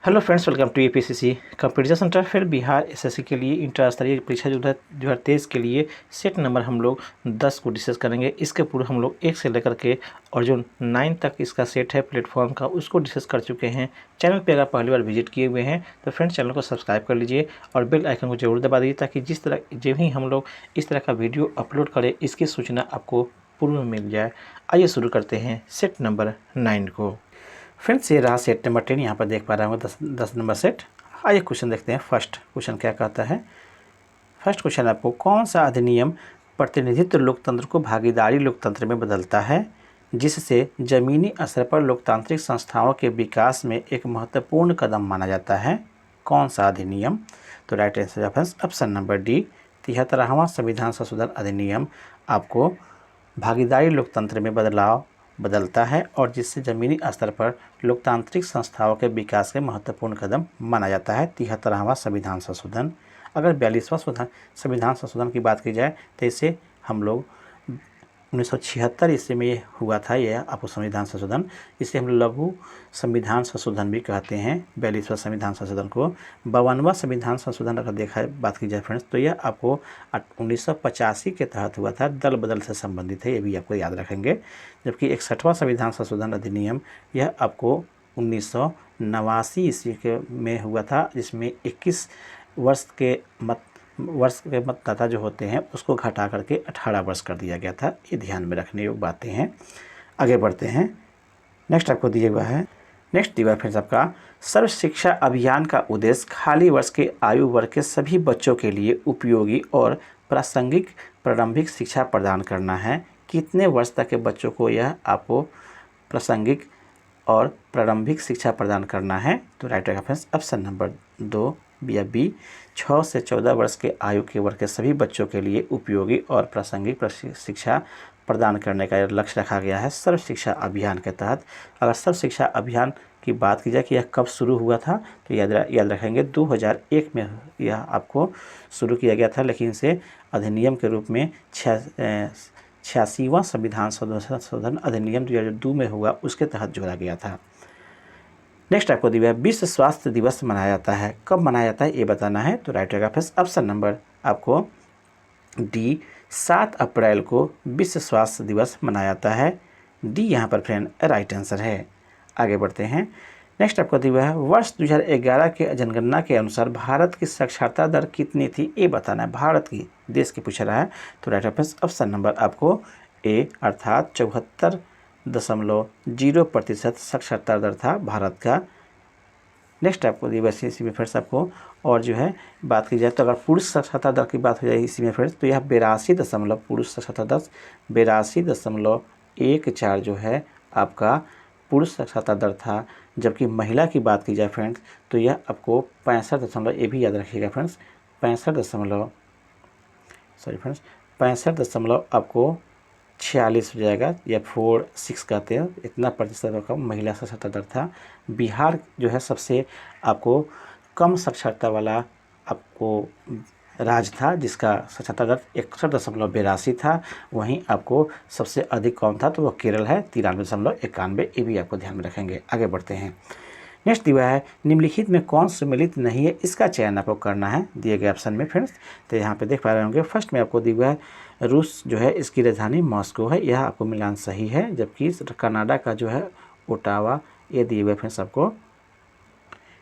Hello friends, welcome to APCC competition centre. फिर Bihar SSC के लिए इंटर स्तरीय परीक्षा 2023 के लिए सेट नंबर हम लोग 10 को डिस्कस करेंगे। इसके पूर्व हम लोग 1 से लेकर के और जो 9 तक इसका सेट है प्लेटफॉर्म का, उसको डिस्कस कर चुके हैं। चैनल पे अगर पहली बार विजिट किए हुए हैं तो फ्रेंड्स चैनल को सब्सक्राइब कर लीजिए और बेल आइकन को जरूर दबा दीजिए, ताकि जब ही हम लोग इस तरह का वीडियो अपलोड करें इसकी सूचना आपको पूर्व में मिल जाए। आइए शुरू करते हैं सेट नंबर 9 को। फ्रेंड्स ये रहा सेट नंबर 10, यहाँ पर देख पा रहे होंगे 10 नंबर सेट। आइए क्वेश्चन देखते हैं। फर्स्ट क्वेश्चन क्या कहता है। फर्स्ट क्वेश्चन आपको, कौन सा अधिनियम प्रतिनिधित्व लोकतंत्र को भागीदारी लोकतंत्र में बदलता है, जिससे जमीनी स्तर पर लोकतांत्रिक संस्थाओं के विकास में एक महत्वपूर्ण कदम माना जाता है। कौन सा अधिनियम? तो right answer option number D, 73वां संविधान संशोधन अधिनियम आपको भागीदारी लोकतंत्र में बदलता है और जिससे ज़मीनी स्तर पर लोकतांत्रिक संस्थाओं के विकास के महत्वपूर्ण कदम माना जाता है 73वां संविधान संशोधन। अगर 42वां संविधान संशोधन की बात की जाए तो इसे हम लोग 1976 ईस्वी में ये हुआ था। यह आपको संविधान संशोधन, इसे हम लघु संविधान संशोधन भी कहते हैं। 42वां संविधान संशोधन को 52वां संविधान संशोधन अगर बात की जाए फ्रेंड्स, तो यह आपको 1985 के तहत हुआ था। दल बदल से संबंधित है, ये भी आपको याद रखेंगे। जबकि 61वां संविधान संशोधन अधिनियम यह आपको 1989 ईस्वी में हुआ था, जिसमें 21 वर्ष के मतदाता जो होते हैं उसको घटा करके 18 वर्ष कर दिया गया था। ये ध्यान में रखने योग्य बातें हैं। आगे बढ़ते हैं। नेक्स्ट आपको दिया हुआ है, फ्रेंड्स आपका सर्व शिक्षा अभियान का उद्देश्य खाली वर्ष के आयु वर्ग के सभी बच्चों के लिए उपयोगी और प्रासंगिक प्रारंभिक शिक्षा प्रदान करना है। कितने वर्ष तक के बच्चों को यह आपको प्रासंगिक और प्रारंभिक शिक्षा प्रदान करना है? तो राइट रेफरेंस ऑप्शन नंबर 2 या बी, 6 से 14 वर्ष के आयु के वर्ग के सभी बच्चों के लिए उपयोगी और प्रासंगिक शिक्षा प्रदान करने का लक्ष्य रखा गया है सर्व शिक्षा अभियान के तहत। अगर सर्व शिक्षा अभियान की बात की जाए कि यह कब शुरू हुआ था, तो याद रखेंगे 2001 में यह आपको शुरू किया गया था, लेकिन इसे अधिनियम के रूप में 86वां संविधान संशोधन अधिनियम 2002 में हुआ, उसके तहत जोड़ा गया था। नेक्स्ट आपको दिया है, विश्व स्वास्थ्य दिवस मनाया जाता है। कब मनाया जाता है ये बताना है। तो राइट रहेगा फिर ऑप्शन नंबर आपको डी, 7 अप्रैल को विश्व स्वास्थ्य दिवस मनाया जाता है। डी यहाँ पर फ्रेंड राइट आंसर है। आगे बढ़ते हैं। नेक्स्ट आपको दिया है, वर्ष 2011 के जनगणना के अनुसार भारत की साक्षरता दर कितनी थी ये बताना है। भारत की, देश की पूछ रहा है। तो राइट ऑप्शन नंबर आपको ए, अर्थात 74.0% साक्षरता दर था भारत का। नेक्स्ट आपको दिया इसी में फ्रेंड्स आपको और जो है बात की जाए तो अगर पुरुष साक्षरता दर की बात हो जाए इसी में फ्रेंड्स, तो यह 82 पुरुष साक्षरता दर 82.14 जो है आपका पुरुष साक्षरता दर था। जबकि महिला की बात की जाए फ्रेंड्स, तो यह आपको 65 ये भी याद रखिएगा फ्रेंड्स, 65 आपको 46 हो जाएगा, या 46 कहते हैं। इतना प्रतिशत का महिला साक्षरता दर था। बिहार जो है सबसे आपको कम साक्षरता वाला आपको राज्य था, जिसका साक्षरता दर 61.82 था। वहीं आपको सबसे अधिक कौन था, तो वह केरल है, 93.91। ये भी आपको ध्यान में रखेंगे। आगे बढ़ते हैं। नेक्स्ट दिया है, निम्नलिखित में कौन सम्मिलित नहीं है, इसका चयन आपको करना है दिए गए ऑप्शन में फ्रेंड्स। तो यहाँ पे देख पा रहे होंगे, फर्स्ट में आपको दिया है रूस जो है इसकी राजधानी मॉस्को है, यह आपको मिलान सही है। जबकि कनाडा का जो है ओटावा, ये दिए हुए फ्रेंड्स आपको,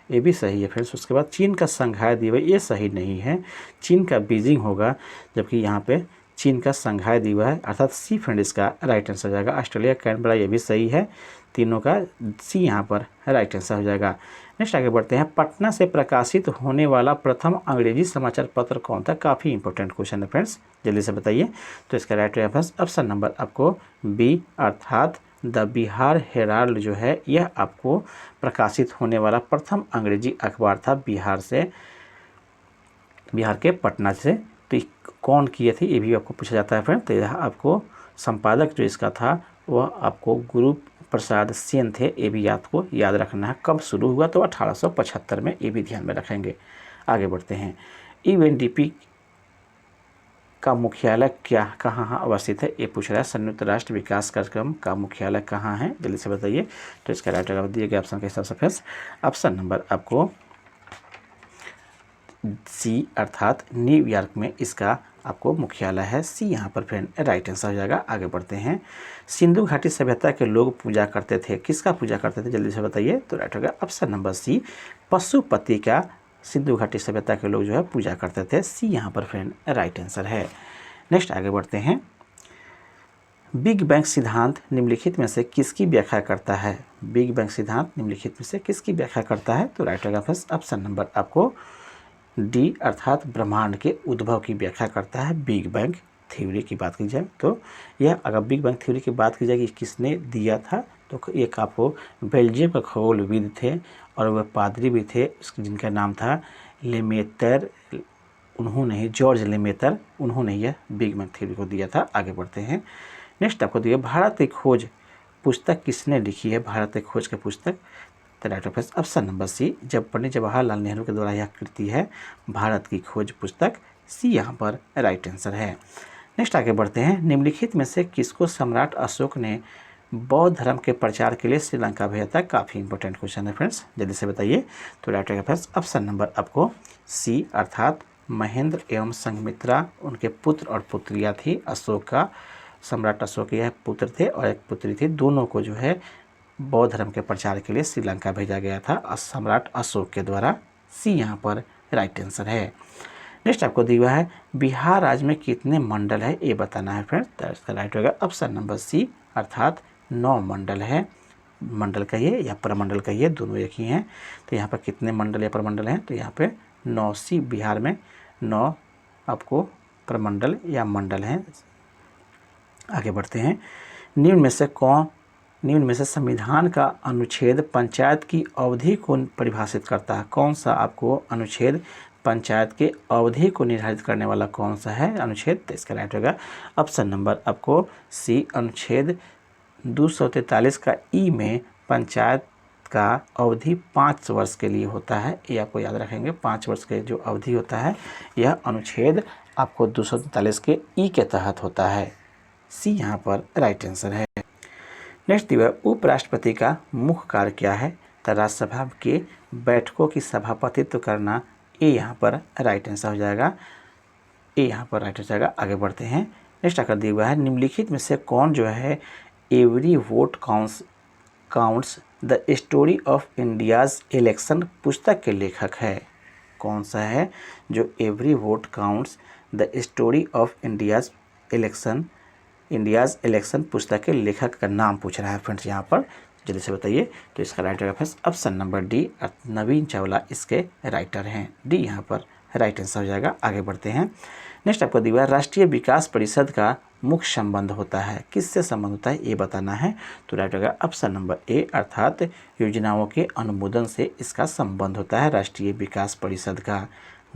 ये भी सही है फ्रेंड्स। उसके बाद चीन का संघाई दिए हुए, ये सही नहीं है, चीन का बीजिंग होगा। जबकि यहाँ पे चीन का संघाई दिया हुआ है, अर्थात सी फ्रेंड इसका राइट आंसर हो जाएगा। ऑस्ट्रेलिया कैनबरा, ये भी सही है। तीनों का सी यहाँ पर राइट आंसर हो जाएगा। नेक्स्ट आगे बढ़ते हैं। पटना से प्रकाशित होने वाला प्रथम अंग्रेजी समाचार पत्र कौन था? काफ़ी इंपॉर्टेंट क्वेश्चन है फ्रेंड्स, जल्दी से बताइए। तो इसका राइट रेफरेंस ऑप्शन नंबर आपको बी, अर्थात द बिहार हेराल्ड जो है यह आपको प्रकाशित होने वाला प्रथम अंग्रेजी अखबार था बिहार के पटना से। तो कौन किए थे ये भी आपको पूछा जाता है फ्रेंड। तो यह आपको संपादक जो इसका था वह आपको गुरु प्रसाद सेन थे। ये भी आपको याद रखना है। कब शुरू हुआ? तो 1875 में, ये भी ध्यान में रखेंगे। आगे बढ़ते हैं। यूएनडीपी का मुख्यालय क्या कहाँ अवस्थित है, ये पूछ रहा है। संयुक्त राष्ट्र विकास कार्यक्रम का मुख्यालय कहाँ है, जल्दी से बताइए। तो इसका राइट जवाब दिए गए ऑप्शन के हिसाब से फ्रेंड्स ऑप्शन नंबर आपको सी अर्थात न्यूयॉर्क में इसका आपको मुख्यालय है। सी यहाँ पर फ्रेंड राइट आंसर हो जाएगा। आगे बढ़ते हैं। सिंधु घाटी सभ्यता के लोग पूजा करते थे, किसका पूजा करते थे, जल्दी से बताइए। तो राइट होगा ऑप्शन नंबर सी, पशुपति का सिंधु घाटी सभ्यता के लोग जो है पूजा करते थे। सी यहाँ पर फ्रेंड राइट आंसर है। नेक्स्ट आगे बढ़ते हैं। बिग बैंग सिद्धांत निम्नलिखित में से किसकी व्याख्या करता है, बिग बैंग सिद्धांत निम्नलिखित में से किसकी व्याख्या करता है। तो राइट होगा फर्स्ट ऑप्शन नंबर आपको डी अर्थात ब्रह्मांड के उद्भव की व्याख्या करता है। बिग बैंग थ्योरी की बात की जाए तो यह, अगर बिग बैंग थ्योरी की बात की जाए कि किसने दिया था, तो एक आपको बेल्जियम का खगोलविद थे और वह पादरी भी थे जिनका नाम था लेमेतर। उन्होंने ही, जॉर्ज लेमेतर, उन्होंने यह बिग बैंग थ्योरी को दिया था। आगे बढ़ते हैं। नेक्स्ट आपको दिया भारत की खोज पुस्तक किसने लिखी है, भारत की खोज की पुस्तक। तो राइट ऑप्शन नंबर सी, जब पंडित जवाहरलाल नेहरू के द्वारा यह कृति है भारत की खोज पुस्तक। सी यहाँ पर राइट आंसर है। नेक्स्ट आगे बढ़ते हैं। निम्नलिखित में से किसको सम्राट अशोक ने बौद्ध धर्म के प्रचार के लिए श्रीलंका भेजा था। काफ़ी इंपॉर्टेंट क्वेश्चन है फ्रेंड्स, जल्दी से बताइए। तो राइट ऑप्शन नंबर आपको सी अर्थात महेंद्र एवं संघमित्रा उनके पुत्र और पुत्रियाँ थी। अशोक का, सम्राट अशोक यह पुत्र थे और एक पुत्री थी, दोनों को जो है बौद्ध धर्म के प्रचार के लिए श्रीलंका भेजा गया था सम्राट अशोक के द्वारा। सी यहाँ पर राइट आंसर है। नेक्स्ट आपको दिया है बिहार राज्य में कितने मंडल है, ये बताना है फ्रेंड्स। तो इसका राइट होगा ऑप्शन नंबर सी अर्थात 9 मंडल है। मंडल कहिए या प्रमंडल कहिए, दोनों एक ही हैं। तो यहाँ पर कितने मंडल या प्रमंडल हैं, तो यहाँ पे 9। सी बिहार में 9 आपको प्रमंडल या मंडल हैं। आगे बढ़ते हैं। निम्न में से संविधान का अनुच्छेद पंचायत की अवधि को परिभाषित करता है। कौन सा आपको अनुच्छेद पंचायत के अवधि को निर्धारित करने वाला कौन सा है अनुच्छेद। तो इसका राइट होगा ऑप्शन नंबर आपको सी, अनुच्छेद 243 का ई में पंचायत का अवधि 5 वर्ष के लिए होता है। ये आपको याद रखेंगे, 5 वर्ष के जो अवधि होता है यह अनुच्छेद आपको 243 के ई के तहत होता है। सी यहाँ पर राइट आंसर है। नेक्स्ट दिया उपराष्ट्रपति का मुख्य कार्य क्या है। तो राज्यसभा के बैठकों की सभापतित्व करना। ये यहाँ पर राइट आंसर हो जाएगा। ये यहाँ पर राइट हो जाएगा। आगे बढ़ते हैं। नेक्स्ट आकर दिया हुआ है निम्नलिखित में से कौन जो है every vote counts the story of India's election पुस्तक के लेखक है। कौन सा है जो every vote counts the story of India's election पुस्तक के लेखक का नाम पूछ रहा है फ्रेंड्स यहाँ पर, जल्दी से बताइए। तो इसका right reference option number D, Naveen Chawla इसके राइटर हैं। डी यहाँ पर राइट आंसर हो जाएगा। आगे बढ़ते हैं। नेक्स्ट आपको दिया राष्ट्रीय विकास परिषद का मुख्य संबंध होता है, किससे संबंध होता है ये बताना है। तो राइट होगा ऑप्शन नंबर ए, अर्थात योजनाओं के अनुमोदन से इसका संबंध होता है। राष्ट्रीय विकास परिषद का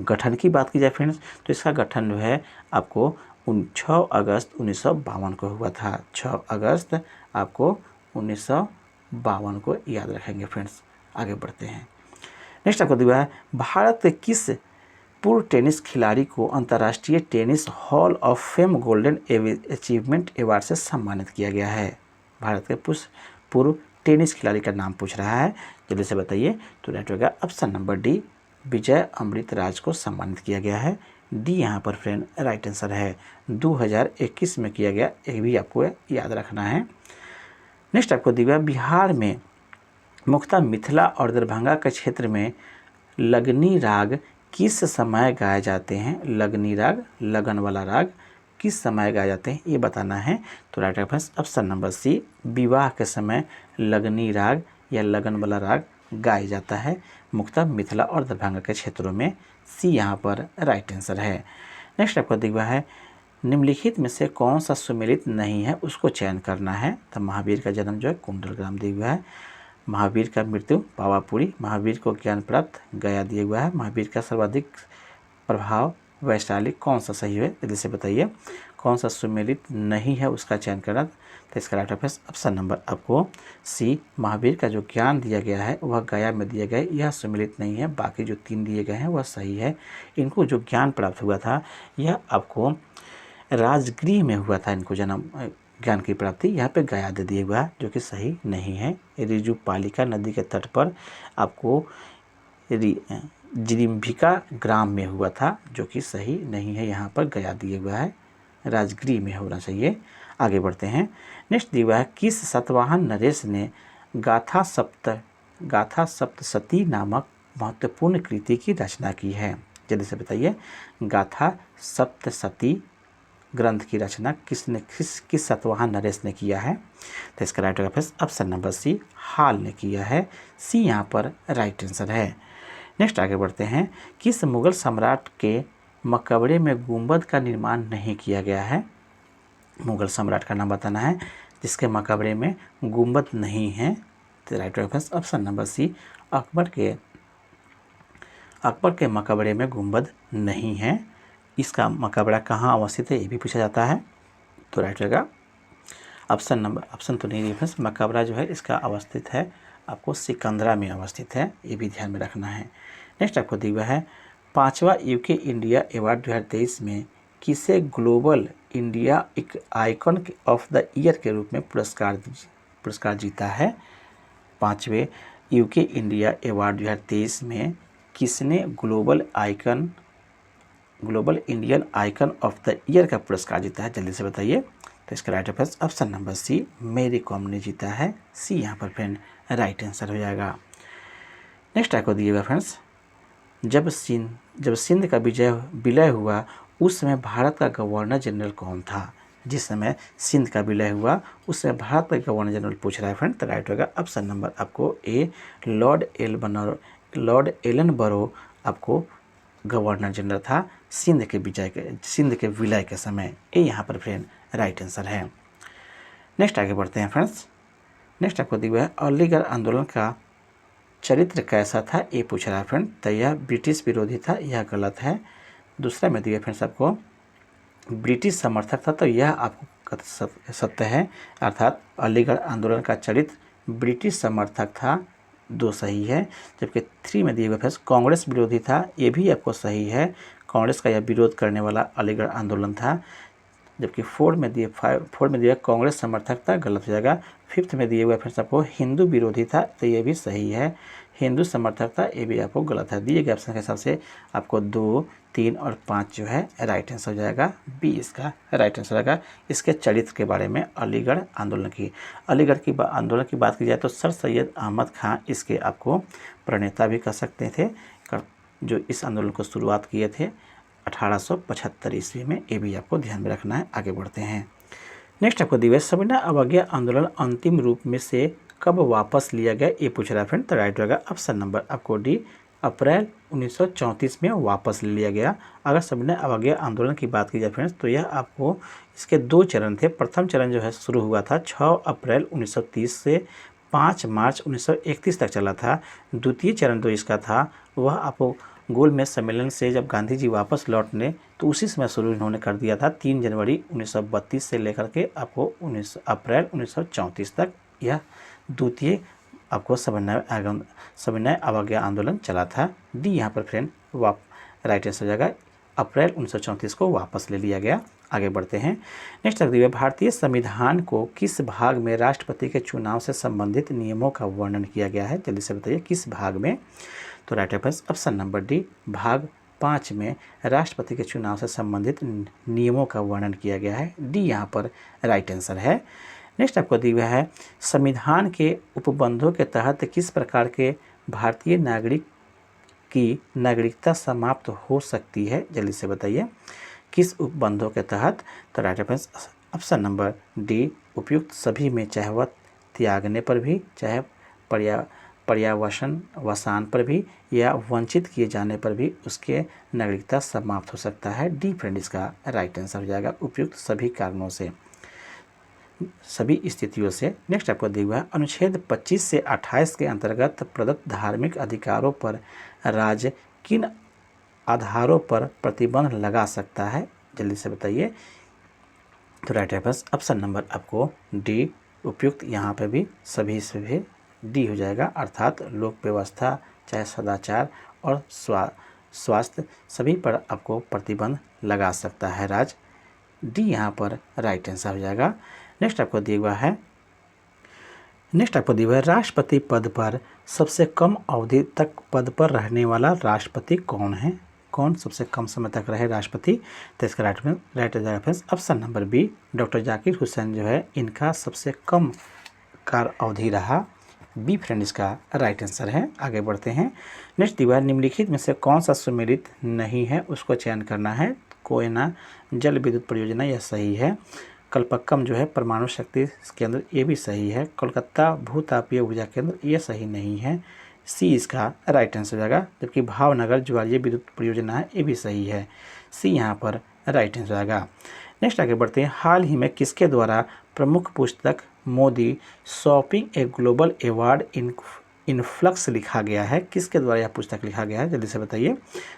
गठन की बात की जाए फ्रेंड्स, तो इसका गठन जो है आपको 6 अगस्त 1952 को हुआ था। 6 अगस्त आपको 1952 को याद रखेंगे फ्रेंड्स। आगे बढ़ते हैं। नेक्स्ट आपको दिया है भारत के किस पूर्व टेनिस खिलाड़ी को अंतर्राष्ट्रीय tennis hall of fame golden achievement award से सम्मानित किया गया है। भारत के पूर्व टेनिस खिलाड़ी का नाम पूछ रहा है, जल्दी से बताइए। तो राइट होगा option number D, Vijay Amritraj को सम्मानित किया गया है। डी यहाँ पर फ्रेंड राइट आंसर है। 2021 में किया गया, एक भी आपको याद रखना है। नेक्स्ट आपको दिया बिहार में मुख्यतः मिथिला और दरभंगा के क्षेत्र में लगनी राग किस समय गाए जाते हैं। लगनी राग, लगन वाला राग किस समय गाए जाते हैं ये बताना है। तो right reference option number C, विवाह के समय लगनी राग या लगन वाला राग गाया जाता है मुख्यतः मिथिला और दरभंगा के क्षेत्रों में। सी यहाँ पर राइट आंसर है। नेक्स्ट आपको दिया है निम्नलिखित में से कौन सा सुमेलित नहीं है उसको चयन करना है। तो महावीर का जन्म जो है कुंडलग्राम दिया हुआ है। महावीर का मृत्यु पावापुरी। महावीर को ज्ञान प्राप्त गया दिया हुआ है। महावीर का सर्वाधिक प्रभाव वैशाली। कौन सा सही है जल्दी से बताइए। कौन सा सुमेलित नहीं है उसका चयन करना। तो इसका राइट ऑप्शन नंबर आपको सी, महावीर का जो ज्ञान दिया गया है वह गया में दिया गया, यह सुमेलित नहीं है। बाकी जो 3 दिए गए हैं वह सही है। इनको जो ज्ञान प्राप्त हुआ था यह आपको राजगृह में हुआ था इनको जन्म ज्ञान की प्राप्ति, यहाँ पे गया दे दिया हुआ है जो कि सही नहीं है। ऋजुपालिका नदी के तट पर आपको जिरिम्भिका ग्राम में हुआ था जो कि सही नहीं है, यहाँ पर गया दिया हुआ है, राजगृह में होना चाहिए। आगे बढ़ते हैं। नेक्स्ट दिया हुआ है किस सातवाहन नरेश ने गाथा सप्तशती नामक महत्वपूर्ण कृति की रचना की है? जल्दी से बताइए, गाथा सप्तशती ग्रंथ की रचना किस सातवाहन नरेश ने किया है? तो इसका राइट ऑप्शन नंबर सी, हाल ने किया है। सी यहाँ पर राइट आंसर है। नेक्स्ट आगे बढ़ते हैं। किस मुगल सम्राट के मकबरे में गुंबद का निर्माण नहीं किया गया है? मुगल सम्राट का नाम बताना है जिसके मकबरे में गुंबद नहीं है। तो right option number C, Akbar के मकबरे में गुंबद नहीं है। इसका मकबरा कहाँ अवस्थित है ये भी पूछा जाता है। तो राइट रहेगा ऑप्शन तो नहीं है, मकबरा जो है इसका अवस्थित है आपको सिकंदरा में अवस्थित है, ये भी ध्यान में रखना है। नेक्स्ट आपको दिया है 5वां यूके इंडिया अवार्ड 2023 में किसे global India icon of the year के रूप में पुरस्कार जीता है? 5वें यूके इंडिया अवार्ड 2023 में किसने global Indian icon of the year का पुरस्कार जीता है? जल्दी से बताइए। तो इसका राइट ऑप्शन नंबर सी, मेरी कॉम ने जीता है। सी यहाँ पर फ्रेंड राइट आंसर हो जाएगा। नेक्स्ट आपको दिएगा फ्रेंड्स, जब सिंध का विलय हुआ उस समय भारत का गवर्नर जनरल कौन था? जिस समय सिंध का विलय हुआ उस समय भारत का गवर्नर जनरल पूछ रहा है फ्रेंड। तो राइट होगा ऑप्शन नंबर आपको ए, लॉर्ड एलन बरो आपको गवर्नर जनरल था सिंध के विलय के समय। ये यहाँ पर फ्रेंड राइट आंसर है। नेक्स्ट आगे बढ़ते हैं फ्रेंड्स। नेक्स्ट आपको दिया है अलीगढ़ आंदोलन का चरित्र कैसा था? ये पूछ रहा है फ्रेंड। तो यह ब्रिटिश विरोधी था, यह गलत है। दूसरा में दिया फ्रेंड्स आपको ब्रिटिश समर्थक था, तो यह आपको सत्य है, अर्थात अलीगढ़ आंदोलन का चरित्र ब्रिटिश समर्थक था, 2 सही है। जबकि 3 में दिए हुए फ्रेंड्स कांग्रेस विरोधी था, ये भी आपको सही है, कांग्रेस का यह विरोध करने वाला अलीगढ़ आंदोलन था। जबकि 4 में दिया कांग्रेस समर्थक था, गलत हो जाएगा। 5th में दिए हुए फ्रेंड्स आपको हिंदू विरोधी था, तो ये भी सही है, हिंदू समर्थक था, ये भी आपको गलत है। दिए गए ऑप्शन के हिसाब से आपको 2, 3 और 5 जो है राइट आंसर हो जाएगा। बी इसका राइट आंसर होगा। इसके चरित्र के बारे में अलीगढ़ आंदोलन की आंदोलन की बात की जाए तो सर सैयद अहमद खां इसके आपको प्रणेता भी कह सकते थे, जो इस आंदोलन को शुरुआत किए थे 1875 ईस्वी में। ये भी आपको ध्यान में रखना है। आगे बढ़ते हैं। नेक्स्ट आपको दिया सविनय अवज्ञा आंदोलन अंतिम रूप में से कब वापस लिया गया? ये पूछ रहा है फ्रेंड। तो राइट होगा ऑप्शन नंबर आपको डी, अप्रैल 1934 में वापस ले लिया गया। अगर सविनय अवज्ञा आंदोलन की बात की जाए फ्रेंड्स तो यह आपको इसके 2 चरण थे। प्रथम चरण जो है शुरू हुआ था 6 अप्रैल 1930 से 5 मार्च 1931 तक चला था। द्वितीय चरण जो इसका था वह आपको गोलमेज सम्मेलन से जब गांधी जी वापस लौटने तो उसी समय शुरू इन्होंने कर दिया था। 3 जनवरी 1932 से लेकर के आपको 19 अप्रैल 1934 तक यह द्वितीय आपको सविनय अवज्ञा आंदोलन चला था। डी यहाँ पर फ्रेंड राइट आंसर हो जाएगा, अप्रैल 1934 को वापस ले लिया गया। आगे बढ़ते हैं। नेक्स्ट दिया भारतीय संविधान को किस भाग में राष्ट्रपति के चुनाव से संबंधित नियमों का वर्णन किया गया है? जल्दी से बताइए किस भाग में। तो राइट ऑप्शन नंबर डी, भाग 5 में राष्ट्रपति के चुनाव से संबंधित नियमों का वर्णन किया गया है। डी यहाँ पर राइट आंसर है। नेक्स्ट आपको दिया है संविधान के उपबंधों के तहत किस प्रकार के भारतीय नागरिक की नागरिकता समाप्त हो सकती है? जल्दी से बताइए किस उपबंधों के तहत। तो राइट ऑप्शन नंबर डी, उपयुक्त सभी में, चाहे वह त्यागने पर भी, चाहे पर्यावसान पर भी या वंचित किए जाने पर भी उसके नागरिकता समाप्त हो सकता है। डी फ्रेंड इसका राइट आंसर हो जाएगा, उपयुक्त सभी कारणों से, सभी स्थितियों से। नेक्स्ट आपको दिया हुआ है अनुच्छेद 25 से 28 के अंतर्गत प्रदत्त धार्मिक अधिकारों पर राज्य किन आधारों पर प्रतिबंध लगा सकता है? जल्दी से बताइए। तो राइट ऑप्शन नंबर आपको डी, उपयुक्त, यहाँ पे भी सभी से भी डी हो जाएगा, अर्थात लोक व्यवस्था, चाहे सदाचार और स्वास्थ्य, सभी पर आपको प्रतिबंध लगा सकता है राज्य। डी यहाँ पर राइट आंसर हो जाएगा। नेक्स्ट आपको दिया हुआ है राष्ट्रपति पद पर सबसे कम अवधि तक पद पर रहने वाला राष्ट्रपति कौन है? कौन सबसे कम समय तक रहे राष्ट्रपति? तो इसका राइट हो जाएगा option number B, doctor Zakir Hussain जो है इनका सबसे कम कार्य अवधि रहा। बी फ्रेंड इसका राइट आंसर है। आगे बढ़ते हैं। नेक्स्ट दीवार निम्नलिखित में से कौन सा सम्मिलित नहीं है, उसको चयन करना है। कोयना जल विद्युत परियोजना यह सही है। कलपक्कम जो है परमाणु शक्ति केंद्र ये भी सही है। कोलकाता भूतापीय ऊर्जा केंद्र ये सही नहीं है। सी इसका राइट आंसर हो जाएगा। जबकि भावनगर ज्वारीय विद्युत परियोजना है ये भी सही है। सी यहाँ पर राइट आंसर हो जाएगा। नेक्स्ट आगे बढ़ते हैं। हाल ही में किसके द्वारा प्रमुख पुस्तक Modi shopping a global award influx लिखा गया है? किसके द्वारा यह पुस्तक लिखा गया है, जल्दी से बताइए।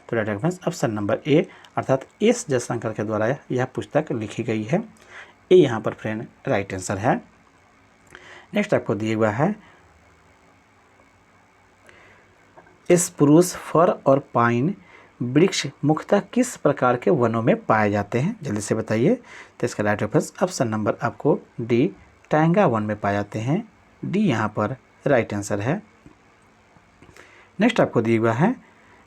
तो राइट आंसर ऑप्शन नंबर ए अर्थात एस जयशंकर के द्वारा यह पुस्तक लिखी गई है। ये यहाँ पर फ्रेंड राइट आंसर है। नेक्स्ट आपको दिया हुआ है स्प्रूस, फर और पाइन वृक्ष मुख्यतः किस प्रकार के वनों में पाए जाते हैं, जल्दी से बताइए। तो इसका राइट आंसर ऑप्शन नंबर आपको डी टाइगा वन में पाए जाते हैं। डी यहाँ पर राइट आंसर है। नेक्स्ट आपको दिया हुआ है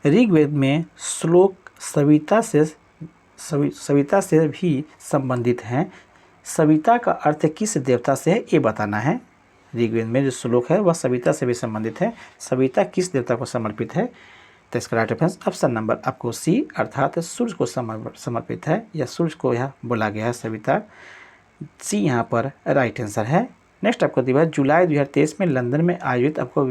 ऋग्वेद में श्लोक सविता से भी संबंधित हैं। सविता का अर्थ किस देवता से है ये बताना है। ऋग्वेद में जो श्लोक है वह सविता से भी संबंधित है। सविता किस देवता को समर्पित है? तो इसका राइट आंसर ऑप्शन नंबर आपको सी अर्थात सूर्य को समर्पित है या सूर्य को यह बोला गया है सविता। सी यहाँ पर राइट आंसर है। नेक्स्ट आपको दिया जुलाई 2023 में लंदन में आयोजित आपको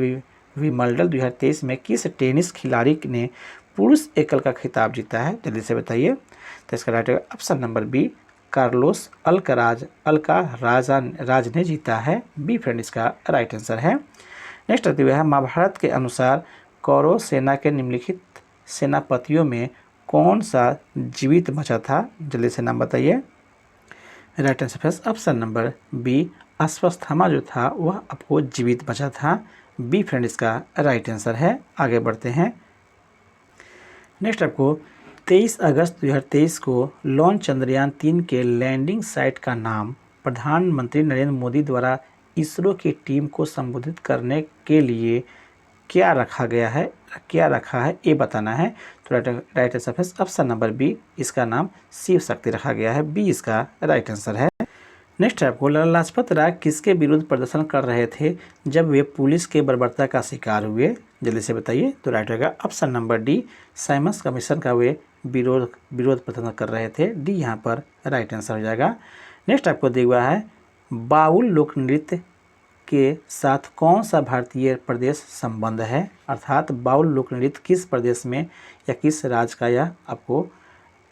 विंबलडन 2023 में किस टेनिस खिलाड़ी ने पुरुष एकल का खिताब जीता है, जल्दी से बताइए। तो इसका right option number B Carlos Alcaraz ने जीता है। बी फ्रेंड इसका राइट आंसर है। नेक्स्ट आती है महाभारत के अनुसार कौरव सेना के निम्नलिखित सेनापतियों में कौन सा जीवित बचा था, जल्दी से नाम बताइए। Right answer option number B Ashwatthama जो था वह आपको जीवित बचा था। बी फ्रेंड इसका राइट आंसर है। आगे बढ़ते हैं। नेक्स्ट आपको 23 अगस्त 2023 को लॉन्च चंद्रयान 3 के लैंडिंग साइट का नाम प्रधानमंत्री नरेंद्र मोदी द्वारा इसरो की टीम को संबोधित करने के लिए क्या रखा है ये बताना है। तो right answer option number B इसका नाम शिव शक्ति रखा गया है। बी इसका राइट आंसर है। नेक्स्ट आपको लाला लाजपत राय किसके विरुद्ध प्रदर्शन कर रहे थे जब वे पुलिस के बर्बरता का शिकार हुए, जल्दी से बताइए। तो राइट होगा option number D Simons commission का वे विरोध प्रदर्शन कर रहे थे। डी यहाँ पर राइट आंसर हो जाएगा। नेक्स्ट आपको दिया हुआ है बाउल लोक नृत्य के साथ कौन सा भारतीय प्रदेश संबंध है, अर्थात बाउल लोक नृत्य किस प्रदेश में या किस राज्य का यह आपको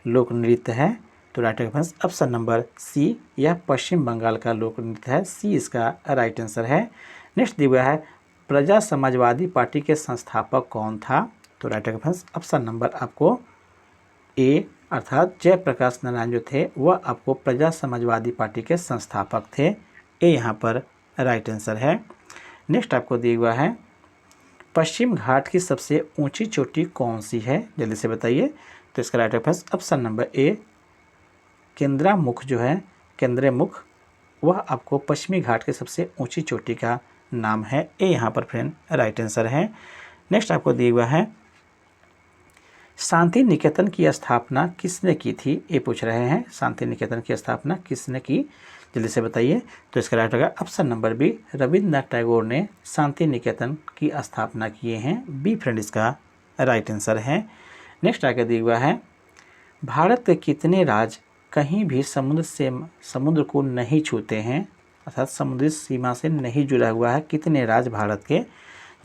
लोक नृत्य है। तो right answer option number C यह पश्चिम बंगाल का लोक नृत्य है। सी इसका राइट आंसर है। नेक्स्ट दिया हुआ है प्रजा समाजवादी पार्टी के संस्थापक कौन था। तो राइट आंसर ऑप्शन नंबर आपको ए अर्थात जयप्रकाश नारायण जो थे वह आपको प्रजा समाजवादी पार्टी के संस्थापक थे। ए यहाँ पर राइट आंसर है। नेक्स्ट आपको दिया हुआ है पश्चिम घाट की सबसे ऊंची चोटी कौन सी है, जल्दी से बताइए। तो इसका right answer option number A केंद्रामुख जो है केंद्रमुख वह आपको पश्चिमी घाट की सबसे ऊंची चोटी का नाम है। ए यहाँ पर फ्रेंड राइट आंसर है। नेक्स्ट आपको दिया हुआ है शांति निकेतन की स्थापना किसने की थी, ये पूछ रहे हैं। शांति निकेतन की स्थापना किसने की, जल्दी से बताइए। तो इसका राइट होगा option number B Rabindranath Tagore ने शांति निकेतन की स्थापना किए हैं। बी फ्रेंड इसका राइट आंसर है। नेक्स्ट आगे दिया हुआ है भारत के कितने राज्य कहीं भी समुद्र को नहीं छूते हैं, अर्थात समुद्री सीमा से नहीं जुड़ा हुआ है, कितने राज्य भारत के,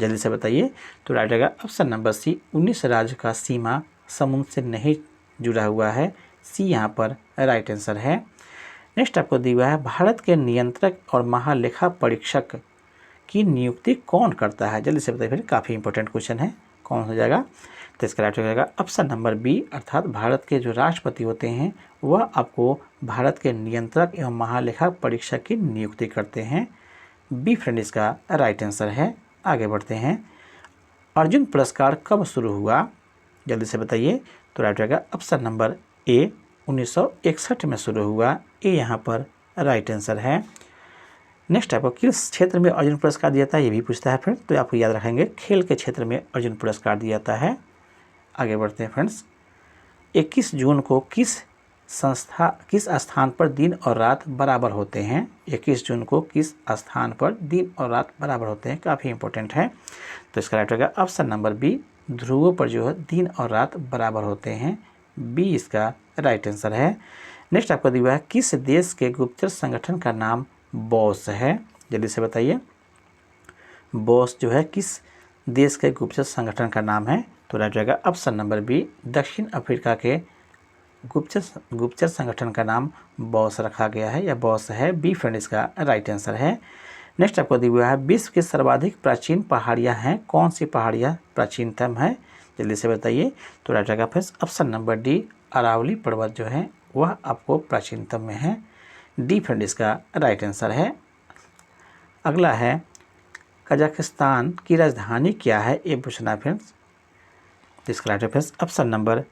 जल्दी से बताइए। तो राइट होगा ऑप्शन नंबर सी 19 राज्य का सीमा समुद्र से नहीं जुड़ा हुआ है। सी यहाँ पर राइट आंसर है। नेक्स्ट आपको दिया हुआ है भारत के नियंत्रक और महालेखा परीक्षक की नियुक्ति कौन करता है, जल्दी से बताइए। फिर काफ़ी इंपॉर्टेंट क्वेश्चन है, कौन हो जाएगा। तो इसका राइट हो जाएगा ऑप्शन नंबर बी अर्थात भारत के जो राष्ट्रपति होते हैं वह आपको भारत के नियंत्रक एवं महालेखा परीक्षक की नियुक्ति करते हैं। बी फ्रेंड इसका राइट आंसर है। आगे बढ़ते हैं अर्जुन पुरस्कार कब शुरू हुआ, जल्दी से बताइए। तो राइट रहेगा ऑप्शन नंबर ए 1961 में शुरू हुआ। ये यहाँ पर राइट आंसर है। नेक्स्ट आपको किस क्षेत्र में अर्जुन पुरस्कार दिया जाता है, ये भी पूछता है फ्रेंड्स, तो आपको याद रखेंगे खेल के क्षेत्र में अर्जुन पुरस्कार दिया जाता है। आगे बढ़ते हैं फ्रेंड्स। 21 जून को किस स्थान पर दिन और रात बराबर होते हैं? 21 जून को किस स्थान पर दिन और रात बराबर होते हैं, काफ़ी इंपॉर्टेंट है। तो इसका राइट होगा ऑप्शन नंबर बी, ध्रुवों पर जो है दिन और रात बराबर होते हैं। बी इसका राइट आंसर है। नेक्स्ट आपको दिया है किस देश के गुप्तचर संगठन का नाम बॉस है, जल्दी से बताइए। बॉस जो है किस देश के गुप्तचर संगठन का नाम है? तो राइट रहेगा ऑप्शन नंबर बी, दक्षिण अफ्रीका के गुप्तचर संगठन का नाम बॉस रखा गया है या बॉस है। बी फ्रेंड इसका राइट आंसर है। नेक्स्ट आपको दिया हुआ है विश्व की सर्वाधिक प्राचीन पहाड़ियाँ हैं, कौन सी पहाड़ियाँ प्राचीनतम है, जल्दी से बताइए। तो राइट रहेगा friends option number D, Aravali पर्वत जो है वह आपको प्राचीनतम में है। डी फ्रेंड इसका राइट आंसर है। अगला है कजाकिस्तान की राजधानी क्या है, ये पूछना है फ्रेंड्स। तो इसका right friends option number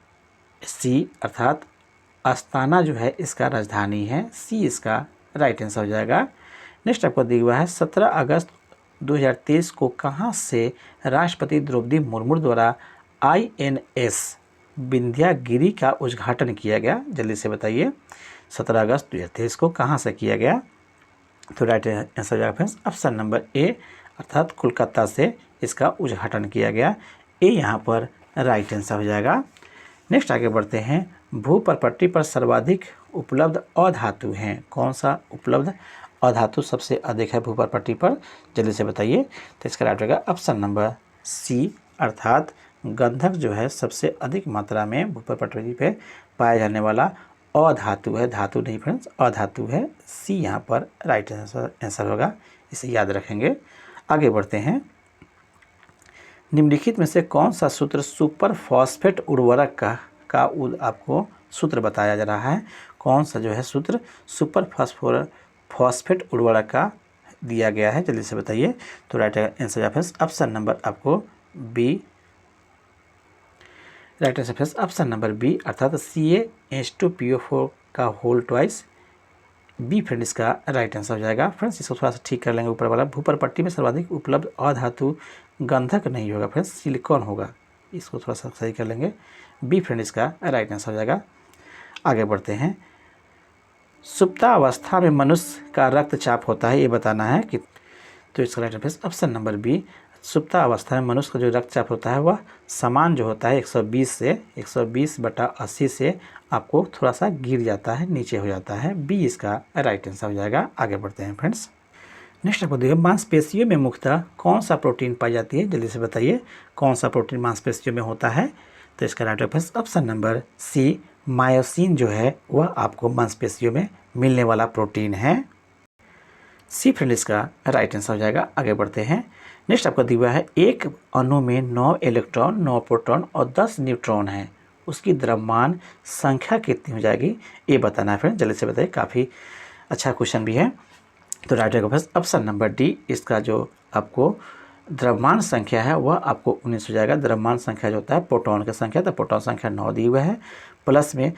C, अर्थात अस्ताना जो है इसका राजधानी है। सी इसका राइट आंसर हो जाएगा। नेक्स्ट आपको दिया हुआ है 17 अगस्त 2023 को कहाँ से राष्ट्रपति द्रौपदी मुर्मू द्वारा INS विंध्यागिरी का उद्घाटन किया गया, जल्दी से बताइए। 17 अगस्त 2023 को कहाँ से किया गया? तो राइट आंसर हो जाएगा फ्रेंड्स ऑप्शन नंबर ए, अर्थात कोलकाता से इसका उद्घाटन किया गया। ए यहाँ पर राइट आंसर हो जाएगा। नेक्स्ट आगे बढ़ते हैं। भूप्रपट्टी पर सर्वाधिक उपलब्ध अधातु हैं, कौन सा उपलब्ध अधातु सबसे अधिक है भूप्रपट्टी पर, जल्दी से बताइए। तो इसका राइट होगा ऑप्शन नंबर सी, अर्थात गंधक जो है सबसे अधिक मात्रा में भूप्रपट्टी पे पाया जाने वाला अधातु है, धातु नहीं फ्रेंड्स, अधातु है। सी यहाँ पर राइट आंसर होगा, इसे याद रखेंगे। आगे बढ़ते हैं। निम्नलिखित में से कौन सा सूत्र सुपर फॉस्फेट उर्वरक का आपको सूत्र बताया जा रहा है? कौन सा जो है सूत्र सुपर फॉस्फेट उर्वरक का दिया गया है, जल्दी से बताइए। तो राइट आंसर है ऑप्शन नंबर आपको बी, राइट आंसर है ऑप्शन नंबर बी, अर्थात CaH2PO4 का होल ट्वाइस। बी फ्रेंड इसका राइट आंसर हो जाएगा। फ्रेंड्स इसको थोड़ा सा ठीक कर लेंगे ऊपर वाला। भूप्रपट्टी में सर्वाधिक उपलब्ध अधातु गंधक नहीं होगा फ्रेंड्स, सिलिकॉन होगा, इसको थोड़ा सा सही कर लेंगे। बी फ्रेंड इसका राइट आंसर हो जाएगा। आगे बढ़ते हैं। सुप्तावस्था में मनुष्य का रक्तचाप होता है, ये बताना है कि, तो इसका right answer option number B, सुप्तावस्था में मनुष्य का जो रक्तचाप होता है वह समान जो होता है 120 से 120/80 से आपको थोड़ा सा गिर जाता है, नीचे हो जाता है। बी इसका राइट आंसर हो जाएगा। आगे बढ़ते हैं फ्रेंड्स। नेक्स्ट आपको देखिए मांसपेशियों में मुख्यतः कौन सा प्रोटीन पाई जाती है, जल्दी से बताइए। कौन सा प्रोटीन मांसपेशियों में होता है? तो इसका right answer option number C, myosin जो है वह आपको मांसपेशियों में मिलने वाला प्रोटीन है। सी फ्रेंड इसका राइट आंसर हो जाएगा। आगे बढ़ते हैं। नेक्स्ट आपका दिया है एक अणु में 9 इलेक्ट्रॉन 9 प्रोटॉन और 10 न्यूट्रॉन है, उसकी द्रव्यमान संख्या कितनी हो जाएगी, ये बताना है फ्रेंड, जल्दी से बताइए। काफ़ी अच्छा क्वेश्चन भी है। तो right answer option number D, इसका जो आपको द्रव्यमान संख्या है वह आपको 19 हो जाएगा। द्रव्यमान संख्या जो होता है प्रोटॉन की संख्या, तो प्रोटॉन संख्या 9 दी हुआ है, प्लस में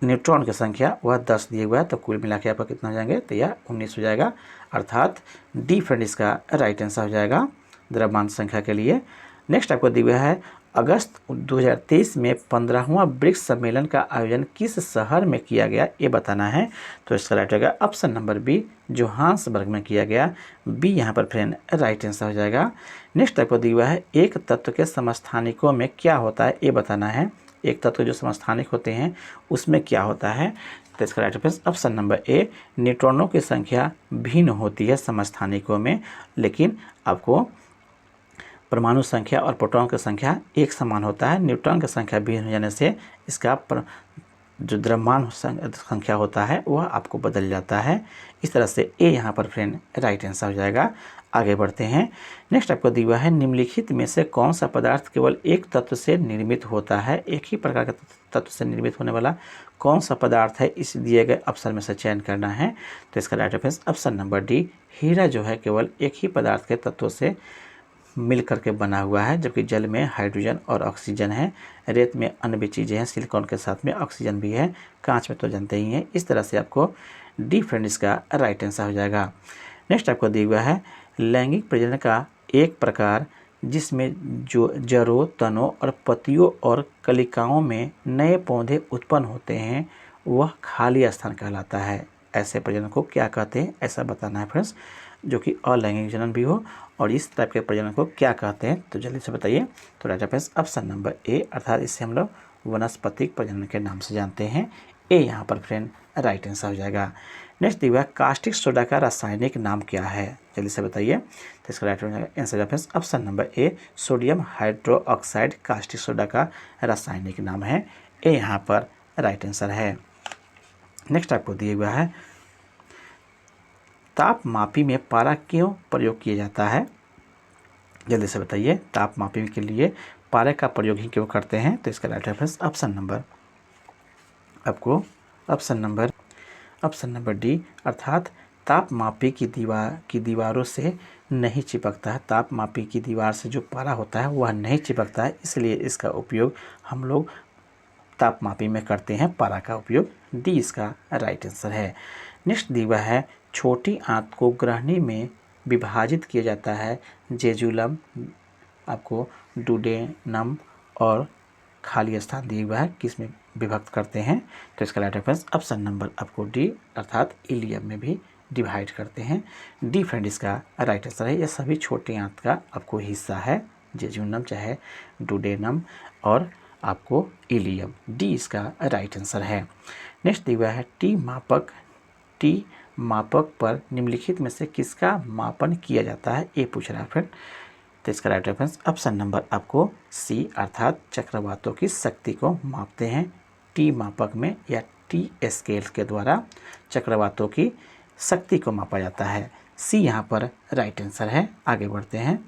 न्यूट्रॉन की संख्या वह 10 दिए हुआ है, तो कुल मिला के आपका कितना हो जाएंगे, तो यह 19 हो जाएगा। अर्थात डी फ्रेंड इसका राइट आंसर हो जाएगा द्रव्यमान संख्या के लिए। नेक्स्ट आपको दिया हुआ है अगस्त 2023 में 15वां ब्रिक्स सम्मेलन का आयोजन किस शहर में किया गया, ये बताना है। तो इसका राइट होगा ऑप्शन नंबर बी, जोहान्सबर्ग में किया गया। बी यहाँ पर फ्रेंड राइट आंसर हो जाएगा। नेक्स्ट आपको दिया हुआ है एक तत्व के समस्थानिकों में क्या होता है, ये बताना है। एक तत्व जो समस्थानिक होते हैं उसमें क्या होता है? तो इसका right answer option number A, न्यूट्रॉनों की संख्या भिन्न होती है समस्थानिकों में, लेकिन आपको परमाणु संख्या और प्रोटॉन की संख्या एक समान होता है। न्यूट्रॉन की संख्या भिन्न हो जाने से इसका जो द्रव्यमान संख्या होता है वह आपको बदल जाता है। इस तरह से ए यहाँ पर फ्रेंड राइट आंसर हो जाएगा। आगे बढ़ते हैं। नेक्स्ट आपको दिया हुआ है निम्नलिखित में से कौन सा पदार्थ केवल एक तत्व से निर्मित होता है? एक ही प्रकार के तत्व से निर्मित होने वाला कौन सा पदार्थ है, इस दिए गए ऑप्शन में से चयन करना है। तो इसका right answer option number D, हीरा जो है केवल एक ही पदार्थ के तत्वों से मिल करके बना हुआ है, जबकि जल में हाइड्रोजन और ऑक्सीजन है, रेत में अन्य भी चीज़ें हैं, सिलिकॉन के साथ में ऑक्सीजन भी है, कांच में तो जानते ही हैं। इस तरह से आपको डी फ्रेंड इसका राइट आंसर हो जाएगा। नेक्स्ट आपको दिया हुआ है लैंगिक प्रजनन का एक प्रकार जिसमें जो जड़ों, तनों और पत्तियों और कलिकाओं में नए पौधे उत्पन्न होते हैं वह खाली स्थान कहलाता है। ऐसे प्रजनन को क्या कहते हैं, ऐसा बताना है फ्रेंड्स, जो कि अलैंगिक जनन भी हो, और इस टाइप के प्रजनन को क्या कहते हैं, तो जल्दी से बताइए। तो राइट फ्रेंड्स ऑप्शन नंबर ए, अर्थात इसे हम लोग वनस्पतिक प्रजनन के नाम से जानते हैं। ए यहाँ पर फ्रेंड राइट आंसर हो जाएगा। नेक्स्ट दिया कास्टिक सोडा का रासायनिक नाम क्या है, जल्दी से बताइए। तो इसका right answer friends option number ए, सोडियम हाइड्रोक्साइड कास्टिक सोडा का रासायनिक नाम है। ए यहाँ पर राइट आंसर है। नेक्स्ट आपको दिया हुआ है तापमापी में पारा क्यों प्रयोग किया जाता है, जल्दी से बताइए। तापमापी के लिए पारे का प्रयोग ही क्यों करते हैं, तो इसका राइट रेफरेंस ऑप्शन नंबर आपको ऑप्शन नंबर डी, अर्थात तापमापी की दीवारों से नहीं चिपकता है। तापमापी की दीवार से जो पारा होता है वह नहीं चिपकता है, इसलिए इसका उपयोग हम लोग तापमापी में करते हैं, पारा का उपयोग। डी इसका राइट आंसर है। नेक्स्ट दिया है छोटी आंत को ग्रहणी में विभाजित किया जाता है, जेजुलम, आपको डुडेनम और खाली स्थान दिया हुआ है, किस में विभक्त करते हैं, तो इसका राइट रेफरेंस ऑप्शन नंबर आपको डी, अर्थात इलियम में भी डिवाइड करते हैं। डी फ्रेंड इसका राइट आंसर है। यह सभी छोटी आंत का आपको हिस्सा है, जेजुलम चाहे डुडेनम और आपको इलियम। डी इसका राइट आंसर है। नेक्स्ट दिया है टी मापक पर निम्नलिखित में से किसका मापन किया जाता है, ये पूछ रहा है फ्रेंड। तो इसका राइट रेफरेंस ऑप्शन नंबर आपको सी, अर्थात चक्रवातों की शक्ति को मापते हैं टी मापक में, या टी स्केल के द्वारा चक्रवातों की शक्ति को मापा जाता है। सी यहाँ पर राइट आंसर है। आगे बढ़ते हैं।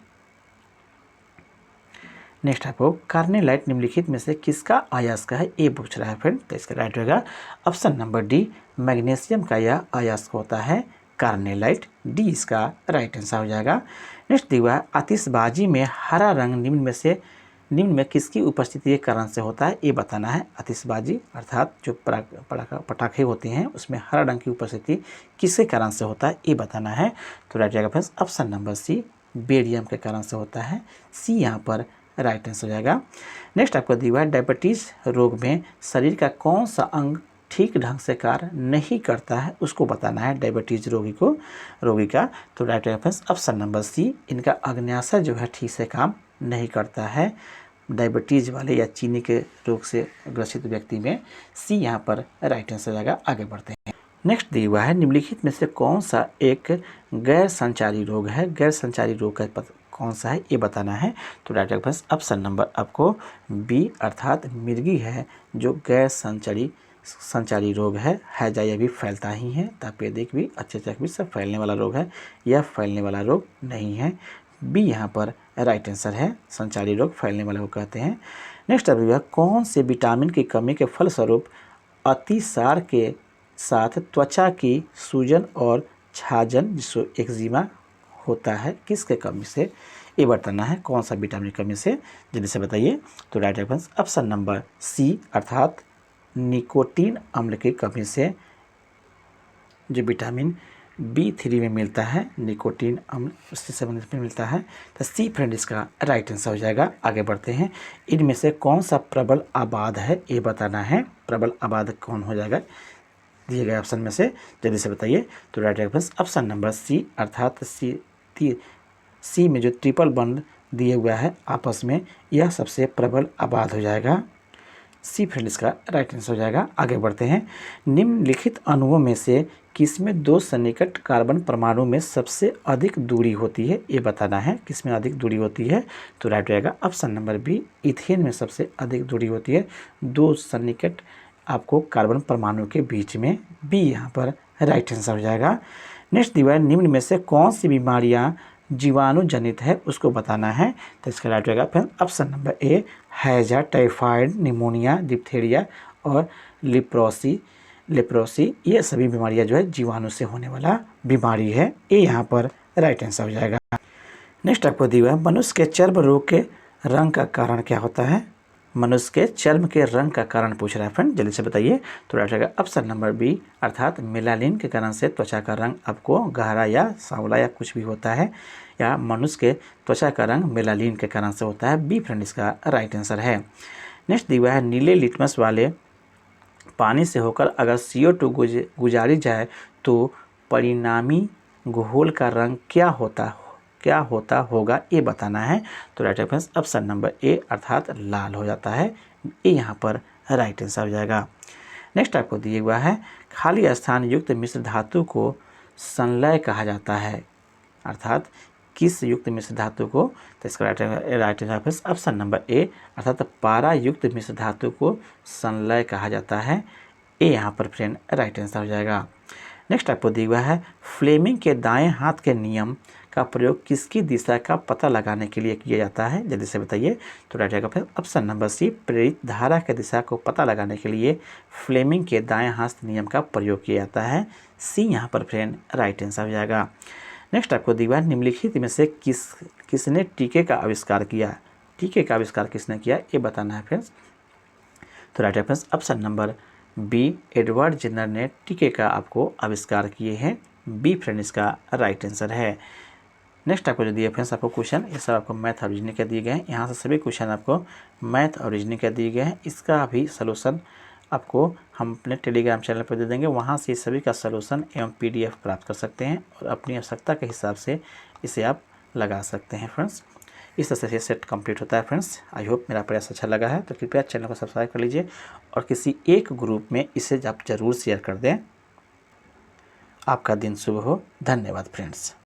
नेक्स्ट आपको कार्नेलाइट निम्नलिखित में से किसका अयस्क है, ये पूछ रहा है फ्रेंड। तो इसका राइट रहेगा ऑप्शन नंबर डी, मैग्नीशियम का यह अयस्क होता है कार्नेलाइट। डी इसका राइट आंसर हो जाएगा। नेक्स्ट दिया आतिशबाजी में हरा रंग निम्न में किसकी उपस्थिति के कारण से होता है, ये बताना है। आतिशबाजी अर्थात जो पटाखे होते हैं उसमें हरा रंग की उपस्थिति किसके कारण से होता है, ये बताना है। तो राइट जाएगा friends option number C, barium के कारण से होता है। सी यहाँ पर राइट आंसर हो जाएगा। नेक्स्ट आपको दिया है डायबिटीज़ रोग में शरीर का कौन सा अंग ठीक ढंग से कार्य नहीं करता है, उसको बताना है डायबिटीज़ रोगी का। तो right reference option number C, इनका अग्न्याशय जो है ठीक से काम नहीं करता है डायबिटीज़ वाले या चीनी के रोग से ग्रसित व्यक्ति में। सी यहाँ पर राइट आंसर जाएगा। आगे बढ़ते हैं। नेक्स्ट दिया हुआ है निम्नलिखित में से कौन सा एक गैर संचारी रोग है, गैर संचारी रोग का कौन सा है, ये बताना है। तो राइट रेफरेंस ऑप्शन नंबर आपको बी, अर्थात मिर्गी है, जो गैर संचारी रोग है जाए भी फैलता ही है, तापेदिक भी, अच्छे भी सब फैलने वाला रोग है, यह फैलने वाला रोग नहीं है। बी यहाँ पर राइट आंसर है, संचारी रोग फैलने वाले को कहते हैं। नेक्स्ट अब यह कौन से विटामिन की कमी के फलस्वरूप अतिसार के साथ त्वचा की सूजन और छाजन जिसको एक्जिमा होता है, किसके कमी से, ये बताना है। कौन सा विटामिन की कमी से, जल्दी से बताइए। तो right reference option number C, अर्थात निकोटीन अम्ल की कमी से जो विटामिन B3 में मिलता है, निकोटीन अम्ल उससे संबंधित में मिलता है। तो सी फ्रेंड इसका राइट आंसर हो जाएगा। आगे बढ़ते हैं। इनमें से कौन सा प्रबल आबाद है, ये बताना है। प्रबल आबाद कौन हो जाएगा दिए गए ऑप्शन में से, जल्दी से बताइए। तो right reference option number C, अर्थात सी में जो ट्रिपल बॉन्ड दिए हुआ है आपस में, यह सबसे प्रबल आबाद हो जाएगा। सी फ्रेंड इसका राइट आंसर हो जाएगा। आगे बढ़ते हैं। निम्नलिखित अणुओं में से किसमें दो सन्निकट कार्बन परमाणु में सबसे अधिक दूरी होती है, ये बताना है। किसमें अधिक दूरी होती है, तो राइट रहेगा ऑप्शन नंबर बी, इथेन में सबसे अधिक दूरी होती है, दो सन्निकट आपको कार्बन परमाणु के बीच में। बी यहाँ पर राइट आंसर हो जाएगा। नेक्स्ट दिया है निम्न में से कौन सी बीमारियाँ जीवाणु जनित है, उसको बताना है। तो इसका राइट रहेगा फिर ऑप्शन नंबर ए, हैजा, टाइफाइड, निमोनिया, डिप्थीरिया और लेप्रोसी, ये सभी बीमारियां जो है जीवाणु से होने वाला बीमारी है। ये यहाँ पर राइट आंसर हो जाएगा। नेक्स्ट आपको दिया है मनुष्य के चर्म रोग के रंग का कारण क्या होता है। मनुष्य के चर्म के रंग का कारण पूछ रहा है फ्रेंड, जल्दी से बताइए। तो राइट रहेगा ऑप्शन नंबर बी, अर्थात मेलानिन के कारण से त्वचा का रंग आपको गहरा या सांवला या कुछ भी होता है, या मनुष्य के त्वचा का रंग मेलानिन के कारण से होता है। बी फ्रेंड इसका राइट आंसर है। नेक्स्ट दिया है नीले लिटमस वाले पानी से होकर अगर CO2 गुजारी जाए तो परिणामी घोल का रंग क्या होता होगा, ये बताना है। तो राइट आंसर ऑप्शन नंबर ए, अर्थात लाल हो जाता है। ये यहाँ पर राइट आंसर हो जाएगा। नेक्स्ट आपको दिया हुआ है खाली स्थान युक्त मिश्र धातु को संलय कहा जाता है, अर्थात किस युक्त मिश्र धातु को। तो इसका राइट आंसर ऑप्शन नंबर ए, अर्थात पारा युक्त मिश्र धातु को संलय कहा जाता है। ये यहाँ पर फ्रेंड राइट आंसर हो जाएगा। नेक्स्ट आपको दिया हुआ है फ्लेमिंग के दाएं हाथ के नियम का प्रयोग किसकी दिशा का पता लगाने के लिए किया जाता है, जल्दी से बताइए। तो right answer option number C, प्रेरित धारा के दिशा को पता लगाने के लिए फ्लेमिंग के दाएं हाथ नियम का प्रयोग किया जाता है। सी यहाँ पर फ्रेंड राइट आंसर हो जाएगा। नेक्स्ट आपको दिया हुआ निम्नलिखित में से किसने टीके का आविष्कार किया। टीके का आविष्कार किसने किया, ये बताना है फ्रेंड्स। तो right answer option number B, Edward Jenner ने टीके का आपको आविष्कार किए हैं। बी फ्रेंड इसका राइट आंसर है। नेक्स्ट आपको जो दिए फ्रेंड्स आपको क्वेश्चन, ये सब आपको मैथ और रीजनिंग के दिए गए हैं। यहाँ से सभी क्वेश्चन आपको मैथ और रीजनिंग के दिए गए हैं। इसका भी सलूशन आपको हम अपने टेलीग्राम चैनल पर दे देंगे, वहाँ से सभी का सलूशन एवं PDF प्राप्त कर सकते हैं और अपनी आवश्यकता के हिसाब से इसे आप लगा सकते हैं फ्रेंड्स। इस तरह से सेट कंप्लीट होता है फ्रेंड्स। आई होप मेरा प्रयास अच्छा लगा है, तो कृपया चैनल को सब्सक्राइब कर लीजिए और किसी एक ग्रुप में इसे आप ज़रूर शेयर कर दें। आपका दिन शुभ हो। धन्यवाद फ्रेंड्स।